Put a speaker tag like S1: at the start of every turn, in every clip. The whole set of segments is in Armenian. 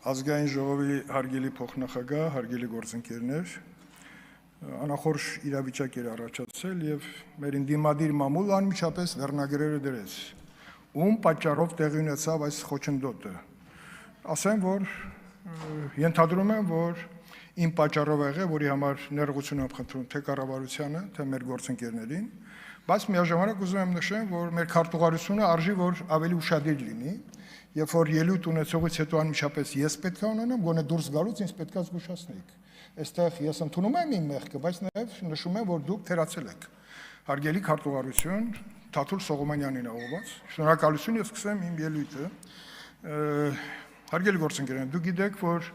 S1: Ազգային ժողովի հարգելի փոխնախագահ, հարգելի գործընկերներ, անախորժ իրավիճակ էր առաջացել եւ մեր ընդդիմադիր մամուլը անմիջապես վերնագրերը դրեց, ում պատճառով տեղի ունեցավ այս խոչընդոտը։ Ասեմ, որ ենթադրում եմ, որ իմ պատճառով եղել, որի համար ներողություն եմ խնդրում թե կառավարությանը, թե մեր գործընկերներին, բայց միաժամանակ ուզում եմ նշեմ, որ մեր քարտուղարությունը արժի, որ ավելի ուշադիր լինի, երբ որ ելույթ ունեցողից հետո անմիջապես ես պետք է ունենամ, գոնե դուրս գալուց ինձ պետք է զգուշացնեիք։ Այստեղ ես ընդունում եմ իմ մեղքը, բայց նաև նշում եմ, որ դուք թերացել եք։ Հարգելի քարտուղարություն, Թաթուլ Սողոմոնյանին ուղղված, շնորհակալություն եւ սկսեմ իմ ելույթը։ Հարգելի գործընկերներ, դուք գիտեք, որ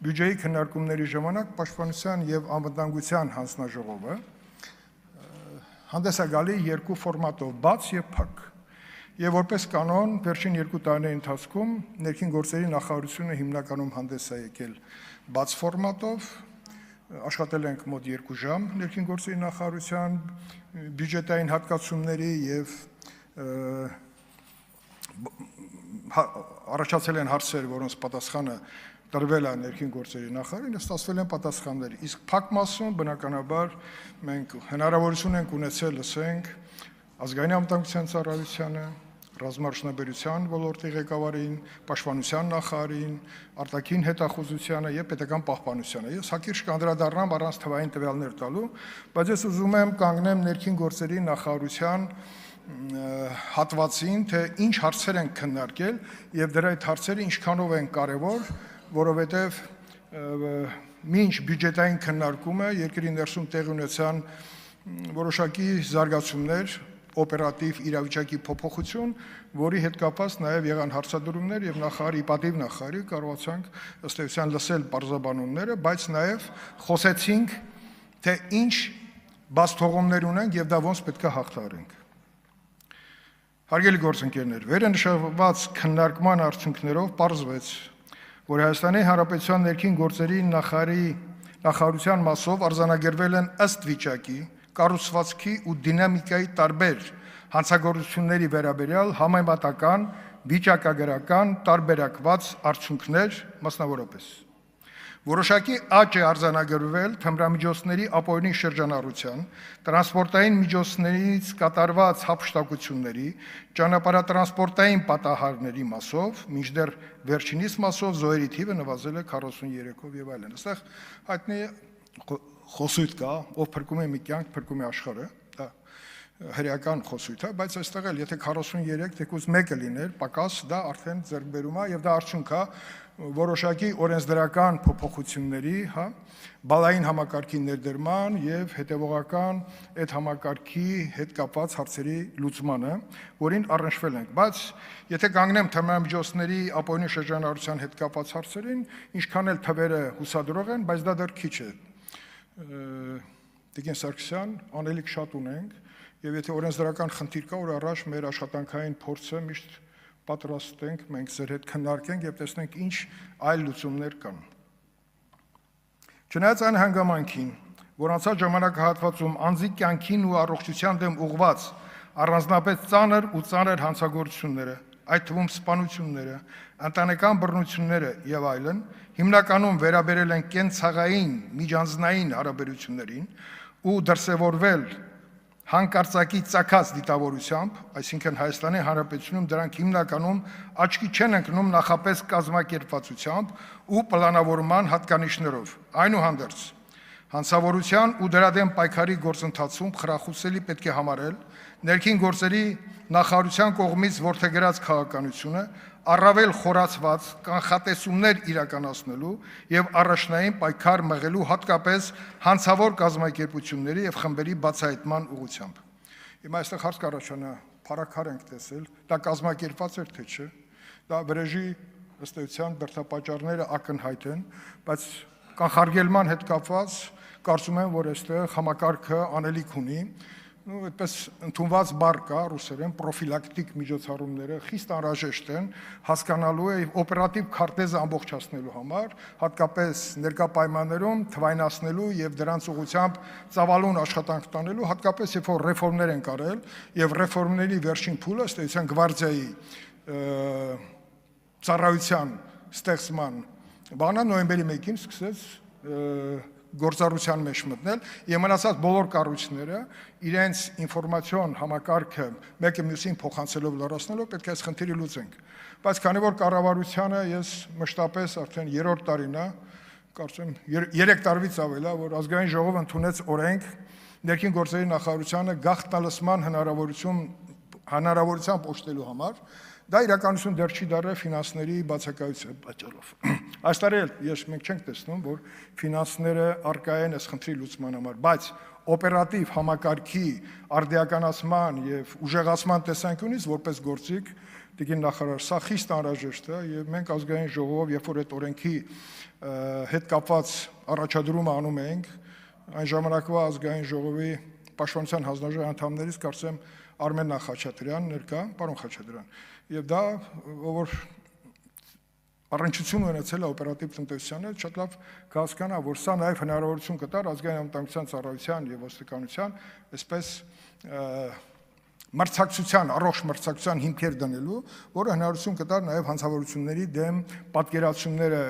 S1: բյուջեի քննարկումների ժամանակ Պաշտպանության եւ Անվտանգության հանձնաժողովը հանդես է գալի երկու ֆորմատով՝ բաց եւ փակ։ Եվ որպես կանոն, վերջին 2 տարիների ընթացքում ներքին գործերի նախարարությունը հիմնականում հանդես է եկել բաց ֆորմատով, աշխատել ենք մոտ 2 ժամ ներքին գործերի նախարարության բյուջետային հատկացումների եւ առաջացել են հարցեր, որոնց պատասխանը տրվել է ներքին գործերի նախարարին, ստացվել են պատասխաններ։ Իսկ փակ մասում բնականաբար մենք հնարավորություն ենք ունեցել լսենք ազգային անվտանգության ծառայությանը, ռազմաարդյունաբերության ոլորտի ղեկավարին, պաշտպանության նախարարին, արտաքին հետախուզությանը եւ պետական պահպանությանը։ Ես հակիրճ կանդրադառնամ առանց թվային տվյալներ տալու, բայց ես ուզում եմ կանգնեմ ներքին գործերի նախարարության հատվածին, թե ինչ հարցեր են քննարկել եւ դրա այդ հարցերը ինչքանով են կարեւոր, որովհետեւ մինչ բյուջետային քննարկումը երկրի ներսում տեղի ունեցան որոշակի զարգացումներ, օպերատիվ իրավիճակի փոփոխություն, որի հետ կապված նաև եղան հարցադրումներ եւ նախարարի պատիվ նախարարի կարողացանք ըստ էության լսել բարձրաբանումները, բայց նաև խոսեցինք, թե ինչ բացթողումներ ունենք եւ դա ոնց պետք է հաղթահարենք։ Հարգելի գործընկերներ, վերնշված քննարկման արդյունքներով պարզվեց, որ Հայաստանի Հանրապետության ներքին գործերի նախարարության մասով արձանագրվել են ըստ վիճակի կառուցվածքի ու դինամիկայի տարբեր հանցագործությունների վերաբերյալ համեմատական, վիճակագրական, տարբերակված արդյունքներ, մասնավորապես։ Որոշակի աճ է արձանագրվել թմրամիջոցների ապօրինի շրջանառության, տրանսպորտային միջոցներից կատարված հափշտակությունների, ճանապարհատրանսպորտային պատահարների մասով, մինչդեռ վերջինիս մասով զոհերի թիվը նվազել է 43-ով եւ այլն։ Այստեղ հայտնի խոսույթ կա, ով փրկում է մի կյանք, փրկում է աշխարհը, դա հրեական խոսույթ է, բայց այստեղ էլ եթե 43, թեկուզ մեկը լիներ, պակաս, դա արդեն ձեռքբերում է եւ դա արդյունք է որոշակի օրենսդրական փոփոխությունների, բալային համակարգի ներդրման եւ հետեւողական այդ համակարգի հետ կապված հարցերի լուծմանը, որին առնչվել ենք, բայց եթե կանգնեմ թմրամիջոցների ապօրինի շրջանառության հետ կապված հարցերին, ինչքան էլ թվերը հուսադրող են, բայց դա դեռ քիչ է։ Տիկին Սարգսյան, անելիք շատ ունենք եւ եթե օրենսդրական խնդիր կա, որ առաջ մեր աշխատանքային փորձը միշտ պատրաստ ենք մենք ձեր հետ քննարկենք եւ տեսնենք ինչ այլ լուծումներ կան։ Չնայած այն հանգամանքին, որ անցած ժամանակահատվածում անձի կյանքին ու առողջության դեմ ուղղված առանձնապես ծանր ու ծանր հանցագործությունները, այդ թվում սպանությունները, ընտանեկան բռնությունները եւ այլն, հիմնականում վերաբերել են կենցաղային միջանձնային հարաբերություններին ու դրսևորվել հանկարծակի ծագած դիտավորությամբ, այսինքն Հայաստանի Հանրապետությունում դրանք հիմնականում աչքի չեն ընկնում նախապես կազմակերպվածությամբ ու պլանավորման հատկանիշներով։ Այնուհանդերձ, հանցավորության ու դրա դեմ պայքարի գործընթացում խրախուսելի պետք է համարել ներքին գործերի նախարարության կողմից որդեգրած քաղաքականությունը առավել խորացված կանխատեսումներ իրականացնելու եւ առաջնային պայքար մղելու հատկապես հանցավոր կազմակերպությունների եւ խմբերի բացահայտման ուղղությամբ։ Հիմա այստեղ հարց կառաջանա, փառաքար ենք տեսել, դա կազմակերպված էր թե չէ, դա վրեժի ըստ էության դրդապատճառները ակնհայտ են, բայց կանխարգելման հետ կապված կարծում եմ, որ այստեղ համակարգը անելիք ունի, այդպես ընդունված բառ կա ռուսերեն պրոֆիլակտիկ միջոցառումները խիստ անհրաժեշտ են հասկանալու եւ օպերատիվ քարտեզը ամբողջացնելու համար, հատկապես ներկա պայմաններում թվայնացնելու եւ դրանց ուղղությամբ ծավալուն աշխատանք տանելու, հատկապես երբ որ ռեֆորմներ են կարել եւ ռեֆորմների վերջին փուլը ըստ էության գվարդիայի ծառայության ստեղծման բանա նոյեմբերի 1-ին սկսեց գործառության մեջ մտնել եւ մնացած բոլոր կառույցները իրենց ինֆորմացիոն համակարգը մեկը մյուսին փոխանցելով լրացնելով պետք է այս խնդիրը լուծենք բայց քանի որ կառավարությանը ես մշտապես արդեն 3-րդ տարին է կարծում 3 տարվից ավել է որ ազգային ժողովը ընդունեց օրենք ներքին գործերի նախարարությանը գաղտնալսման հնարավորությամբ օժտելու համար դա իրականություն դեռ չի դարել ֆինանսների բացակայության պատճառով այս տարի մենք չենք տեսնում որ ֆինանսները արկա են այս խնդրի լուծման համար բայց օպերատիվ համակարգի արդիականացման եւ ուժեղացման տեսանկյունից որպես գործիք դիգին նախարար սա խիստ անհրաժեշտ է եւ մենք ազգային ժողովով երբ որ այդ օրենքի հետ կապված առաջադրումը անում ենք այն ժամանակվա ազգային ժողովի պաշտպանության հանձնաժողովի անդամներից կարծեմ Արմեն Խաչատրյան ներկա, պարոն Խաչատրյան, եւ դա որ առնչություն ունեցել է օպերատիվ տնտեսությանը, շատ լավ կհասկանա, որ սա նաեւ հնարավորություն կտար ազգային անվտանգության ծառայության եւ ոստիկանության, այսպես մրցակցության, առողջ մրցակցության հիմքեր դնելու, որը հնարավորություն կտար նաեւ հանցավորությունների դեմ պատկերացումները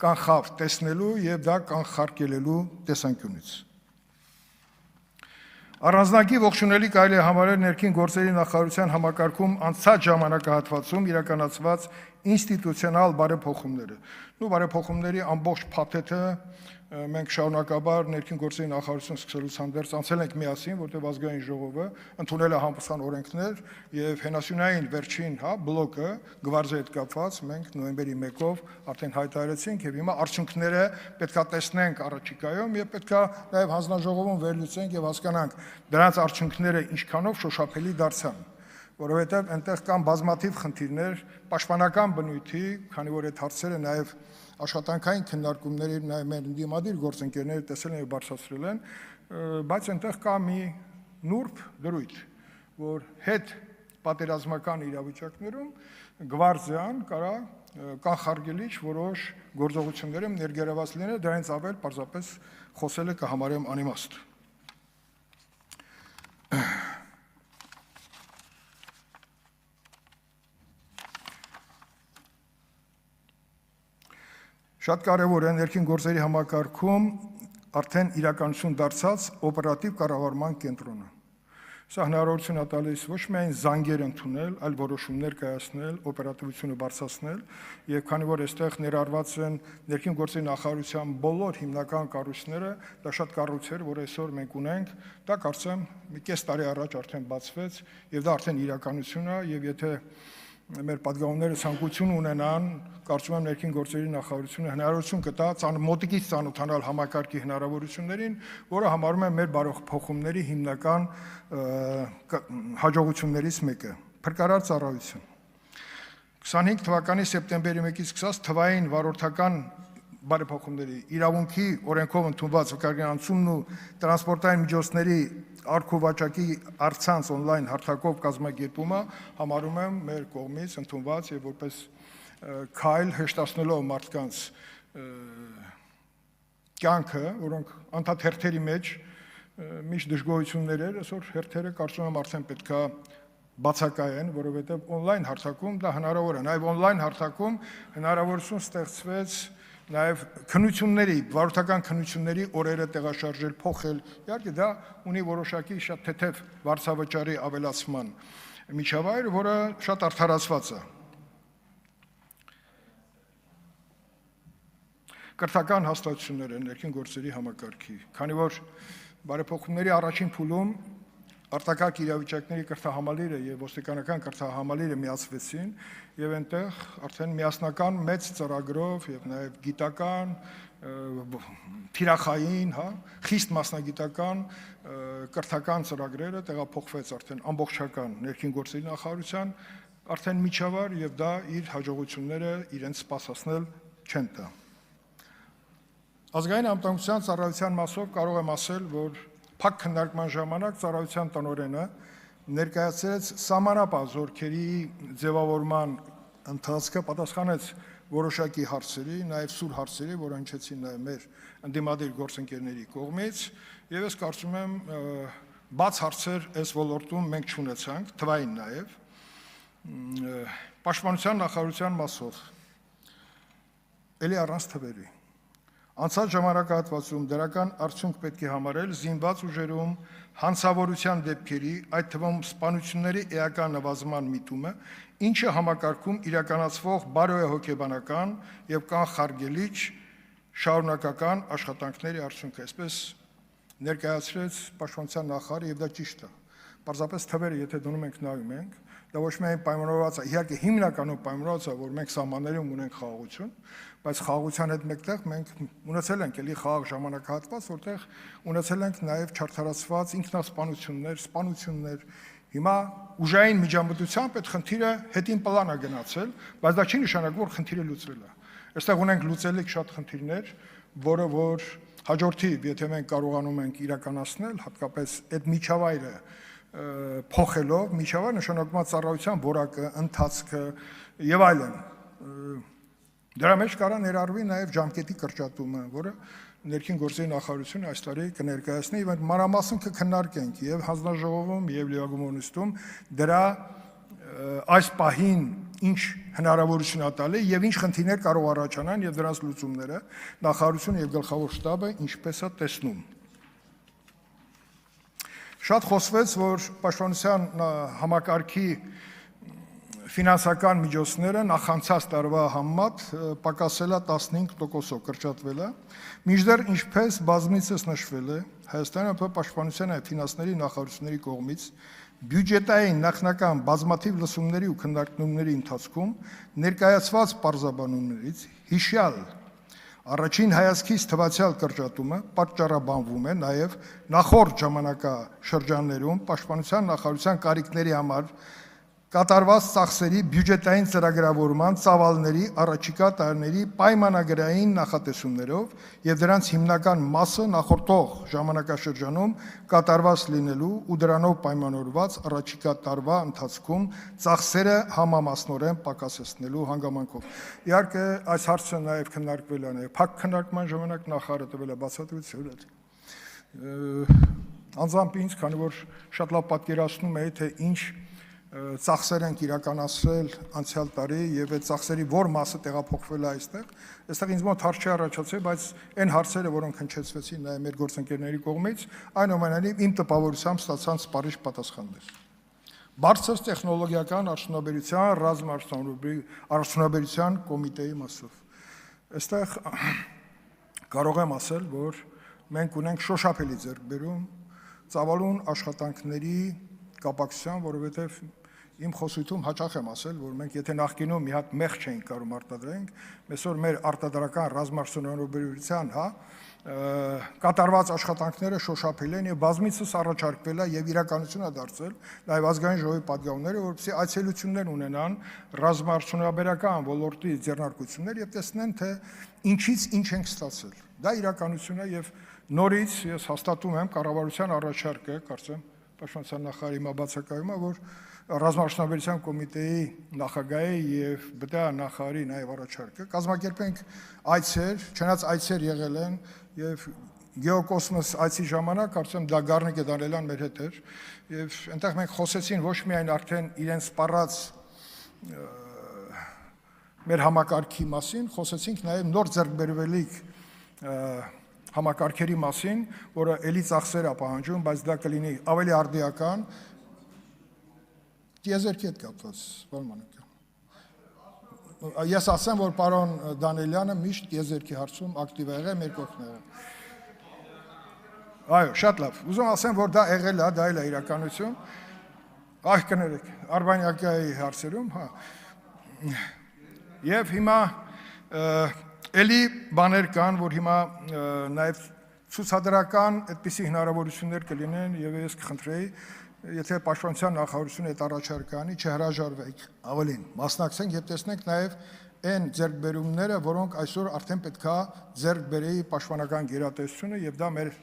S1: կանխավ տեսնելու եւ դա կանխարգելելու տեսանկյունից։ Առանձնակի ողջունելի կարելի է համարել ներքին գործերի նախարարության համակարգում անցած ժամանակահատվածում իրականացված ինստիտուցիոնալ բարեփոխումները։ Բարեփոխումների ամբողջ փաթեթը մենք շարունակաբար ներքին գործերի նախարարություն սկսելուց հանդերձ անցել ենք միասին, որտեղ ազգային ժողովը ընդունել է համապատասխան օրենքներ եւ հենասյունային վերջին, բլոկը գվարզի հետ կապված մենք նոյեմբերի 1-ով արդեն հայտարարեցինք եւ հիմա արդյունքները պետքա տեսնենք առաջիկայում եւ պետքա նաեւ հանձնաժողովում վերլուծենք եւ հասկանանք դրանց արդյունքները ինչքանով շոշափելի դարձան որովհետեւ այնտեղ կան բազմաթիվ խնդիրներ պաշտպանական բնույթի, քանի որ այդ հարցերը նաեւ աշխատանքային քննարկումների նաև մեր դիմադիր գործընկերները տեսել են եւ բարձրացրել են, բայց այնտեղ կա մի նուրբ դրույթ, որ հետ պատերազմական իրավիճակներում գվարդիան կարա կանխարգելիչ որոշ գործողություններում ներգրաված լինել, դրանից ավել պարզապես խոսելը կհամարեմ անիմաստ։ Շատ կարևոր է ներքին գործերի համակարգում արդեն իրականություն դարձած օպերատիվ կառավարման կենտրոնը։ Սա հնարավորություն է տալիս ոչ միայն զանգեր ընդունել, այլ որոշումներ կայացնել, օպերատիվությունը բարձրացնել, եւ քանի որ այստեղ ներառված են ներքին գործերի նախարարության բոլոր հիմնական կառույցները, դա շատ կառույցեր, որ այսօր մենք ունենք, դա կարծեմ մի կես տարի առաջ արդեն բացվեց եւ դա արդեն իրականություն է եւ եթե մեր պատգամները ցանկություն ունենան, կարծում եմ ներքին գործերի նախարարությունը հնարավորություն կտա մոտիկից ծանոթանալ համակարգի հնարավորություններին, որը համարում եմ մեր բարեփոխումների հիմնական հաջողություններից մեկը։ Փրկարար ծառայություն։ 25 թվականի սեպտեմբերի 1-ից սկսած թվային վարորդական բարեփոխումների իրավունքի օրենքով ընդունված վկայականությունն ու տրանսպորտային միջոցների արքուվաճակի առցանց on-line հարթակով կազմակերպումը համարում եմ մեր կողմից ընդունված եւ որպես քայլ հեշտացնելով մարդկանց կյանքը, որոնք անդադ հերթերի մեջ միշտ դժգոհություններ էր, այսօր հերթերը կարծում եմ արդեն պետքա բացակայեն, որովհետեւ on-line հարթակում դա հնարավոր է, նաեւ on-line հարթակում հնարավորություն ստեղծվեց նաև քննությունների, վարորդական քննությունների օրերը տեղաշարժել, փոխել, իհարկե դա ունի որոշակի շատ թեթև վարձավճարի ավելացման միջավայր, որը շատ արդարացված է։ Կրթական հաստատությունները ներքին գործերի համակարգի, քանի որ բարեփոխումների առաջին փուլում արտակարգ իրավիճակների կրթահամալիրը եւ ոստիկանական կրթահամալիրը միացվեցին եւ այնտեղ արդեն միասնական մեծ ծրագրով եւ նաեւ գիտական, թիրախային, խիստ մասնագիտական կրթական ծրագրերը տեղափոխվեց արդեն ամբողջական ներքին գործերի նախարարության արդեն միջավայր եւ դա իր հաջողությունները իրենց սպասացնել չեն տա։ Ազգային անվտանգության ծառայության մասով կարող եմ ասել, որ փակ քննարկման ժամանակ ծառայության տնօրենը ներկայացրեց սահմանապահ զորքերի ձևավորման ընթացքը, պատասխանեց որոշակի հարցերի, նաև սուր հարցերի, որ հնչեցին նաև մեր ընդդիմադիր գործընկերների կողմից, եւ ես կարծում եմ բաց հարցեր այս ոլորտում մենք չունեցանք, թվային նաև պաշտպանության նախարարության մասով էլի առանց թվերի։ Անցած ժամանակահատվածում դրական արդյունք պետք է համարել զինված ուժերում հանցավորության դեպքերի, այդ թվում սպանությունների էական նվազման միտումը, ինչը համակարգում իրականացվող բարոյահոգեբանական եւ կանխարգելիչ շարունակական աշխատանքների արդյունքը, այսպես ներկայացրեց Պաշտպանության նախարարը եւ դա ճիշտ է։ Պարզապես թվերը, եթե դնում ենք նայում ենք, դա ոչ միայն պայմանավորված է, իհարկե հիմնականում պայմանավորված է, որ մենք սահմաններում ունենք խաղաղություն, բայց խաղաղության հետ մեկտեղ մենք ունեցել ենք էլի խաղաղ ժամանակահատված, որտեղ ունեցել ենք նաև չարդարացված ինքնասպանություններ, սպանություններ։ Հիմա ուժային միջամտությամբ այդ խնդիրը հետին պլան է գնացել, բայց դա չի նշանակում, որ խնդիրը լուծվել է։ Այստեղ ունենք լուծելիք շատ խնդիրներ, որը որ հաջորդիվ, եթե մենք կարողանում ենք իրականացնել, հատկապես այդ միջավայրը փոխելով, միջավայր նշանակում է ծառայության որակը, ընթացքը եւ այլն։ Դրա մեջ կարա ներառվի նաև ժամկետի կրճատումը, որը ներքին գործերի նախարարությունը այս տարի կներկայացնի եւ մանրամասն կքննարկենք եւ հանձնաժողովում եւ լիագումով նիստում դրա այս պահին ինչ հնարավորություն է տալի եւ ինչ խնդիրներ կարող առաջանան եւ դրանց լուծումները նախարարությունը եւ գլխավոր շտաբը ինչպես է տեսնում։ Շատ խոսվեց, որ պաշտպանության համակարգի ֆինանսական միջոցները նախանցած տարվա համեմատ պակասել է 15%-ով, կրճատվել է, մինչդեռ ինչպես բազմիցս նշվել է, Հայաստանի պաշտպանության եւ ֆինանսների նախարարությունների կողմից բյուջետային նախնական բազմաթիվ լսումների ու քննարկումների ընթացքում ներկայացված պարզաբանումներից հիշյալ առաջին հայացքից թվացյալ կրճատումը պատճառաբանվում է նաև նախորդ ժամանակաշրջաններում պաշտպանության նախարարության կարիքների համար կատարված ծախսերի բյուջետային ծրագրավորման ծավալների առաջիկա տարիների պայմանագրային նախատեսումներով եւ դրանց հիմնական մասը նախորդող ժամանակաշրջանում կատարված լինելու ու դրանով պայմանավորված առաջիկա տարվա ընթացքում ծախսերը համամասնորեն պակասեցնելու հանգամանքով։ Իհարկե այս հարցը նաև քննարկվել է նաև փակ քննարկման ժամանակ նախարարը տվել է բացատրություն։ Անձամբ ինձ, քանի որ շատ լավ պատկերացնում էի, թե ինչ ծախսեր ենք իրականացրել անցյալ տարի եւ այդ ծախսերի որ մասը տեղափոխվել է այստեղ ինձ մոտ հարց չի առաջացել, բայց այն հարցերը, որոնք հնչեցվեցին նաեւ մեր գործընկերների կողմից, այնուամենայնիվ իմ տպավորությամբ ստացան սպառիչ պատասխաններ։ Բարձր տեխնոլոգիական արդյունաբերության արդյունաբերության կոմիտեի մասով։ Այստեղ կարող եմ ասել, որ մենք ունենք շոշափելի ձեռքբերում ծավալուն աշխատանքների կապակցության, որովհետեւ իմ խոսույթում հաճախ եմ ասել, որ մենք եթե նախկինում մի հատ մեղ չէինք կարող արտադրենք, այսօր մեր արտադրական ռազմարդյունաբերության, կատարված աշխատանքները շոշափել են եւ բազմիցս առաջարկվել է եւ իրականություն է դարձել նաեւ ազգային ժողովի պատգամները, որպեսզի այցելություններ ունենան ռազմարդյունաբերական ոլորտի ձեռնարկություններ եւ տեսնեն, թե ինչից ինչ ենք ստացել։ Դա իրականություն է եւ նորից ես հաստատում եմ կառավարության առաջարկը, կարծեմ Պաշտպանության նախարարի հիմա բացակայում է, որ ռազմաարդյունաբերության կոմիտեի նախագահի եւ ԲՏԱ նախարարի նաեւ առաջարկը կազմակերպենք այցեր, չնայած այցեր եղել են եւ գեոկոսմոս այցի ժամանակ կարծեմ դա Գառնիկը Դանիելյան մեր հետ էր եւ այնտեղ մենք խոսեցին ոչ միայն արդեն իրեն սպառած մեր համակարգի մասին, խոսեցինք նաեւ նոր ձեռքբերվելիք համակարգերի մասին, որը էլի ծախսեր է պահանջում, բայց դա կլինի ավելի արդիական տիեզերքի հետ կապված, ես ասեմ, որ պարոն Դանիելյանը միշտ տիեզերքի հարցում ակտիվ է եղել, մեր կողքն է եղել։ Այո, շատ լավ, ուզում ասեմ, որ դա եղել է, դա էլ է իրականություն, այ կներեք, Արբանյակյայի հարցերում, եւ հիմա էլի բաներ կան, որ հիմա նաև ցուցադրական այդպիսի հնարավորություններ կլինեն եւ ես կխնդրեի, եթե պաշտպանության նախարարությունը այդ առաջարկը անի, չհրաժարվեք, ավելին, մասնակցենք եւ տեսնենք նաև այն ձեռքբերումները, որոնք այսօր արդեն պետքա ձեռք բերեի պաշտպանական գերատեսչությունը եւ դա մեր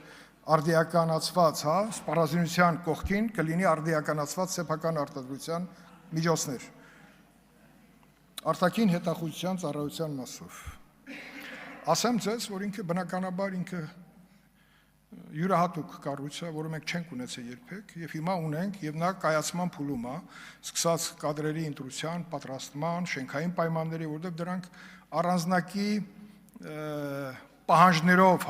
S1: արդիականացված, սպառազինության կողքին կլինի արդիականացված սեփական արտադրության միջոցներ։ Արտաքին հետախուզության ծառայության մասով ասեմ ձեզ, որ ինքը բնականաբար ինքը յուրահատուկ կառույց է, որը մենք չենք ունեցել երբեք եւ հիմա ունենք եւ նա կայացման փուլում է, սկսած կադրերի ընտրության, պատրաստման, շենքային պայմանների, որտեղ դրանք առանձնակի պահանջներով,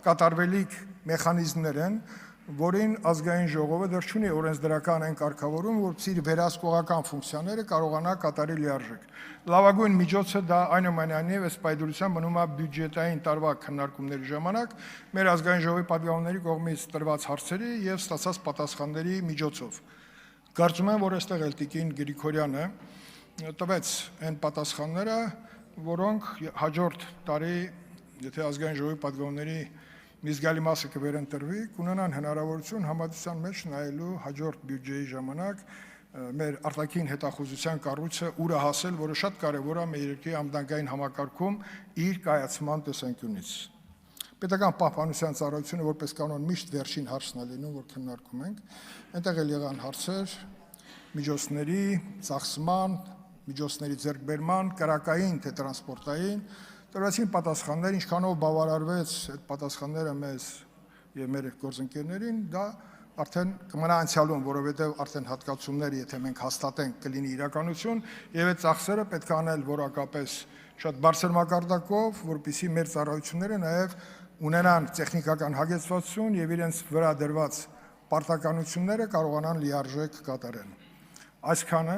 S1: կատարվելիք մեխանիզմներ են, որին ազգային ժողովը դեռ չունի օրենսդրական այն կարգավորում, որպեսզի իր վերահսկողական ֆունկցիաները կարողանա կատարել լիարժեք։ Լավագույն միջոցը դա այնուամենայնիվ ըստ պայդրության մնում է բյուջետային տարվա քննարկումների ժամանակ մեր ազգային ժողովի պատգամավորների կողմից տրված հարցերի եւ ստացած պատասխանների միջոցով։ Կարծում եմ, որ այստեղ էլ Տիկին Գրիգորյանը տվեց այն պատասխանները, որոնք հաջորդ տարի, եթե ազգային ժողովի պատգամավորների մի զգալի մասը կվերընտրվի, կունենան հնարավորություն համատության մեջ նայելու հաջորդ բյուջեի ժամանակ մեր արտաքին հետախուզության կառույցը ուր հասել, որը շատ կարևոր է մեր երկրի ամբողջային համակարգում իր կայացման տեսանկյունից։ Պետական պահպանության ծառայությունը որպես կանոն միշտ վերջին հարցն է լինում, որ քննարկում ենք, այնտեղ էլ եղան հարցեր միջոցների ծախսման, միջոցների ձեռքբերման, կրակային թե տրանսպորտային, տրվեցին պատասխաններ, ինչքանով բավարարվեց այդ պատասխանները մեզ եւ մեր գործընկերներին, դա արդեն կմնա անցյալում, որովհետեւ արդեն հատկացումները, եթե մենք հաստատենք, կլինի իրականություն, եւ այդ ծախսերը պետք է անել որակապես շատ բարձր մակարդակով, որպեսզի մեր ծառայությունները նաեւ ունենան տեխնիկական հագեցվածություն եւ իրենց վրա դրված պարտականությունները կարողանան լիարժեք կատարել։ Այսքանը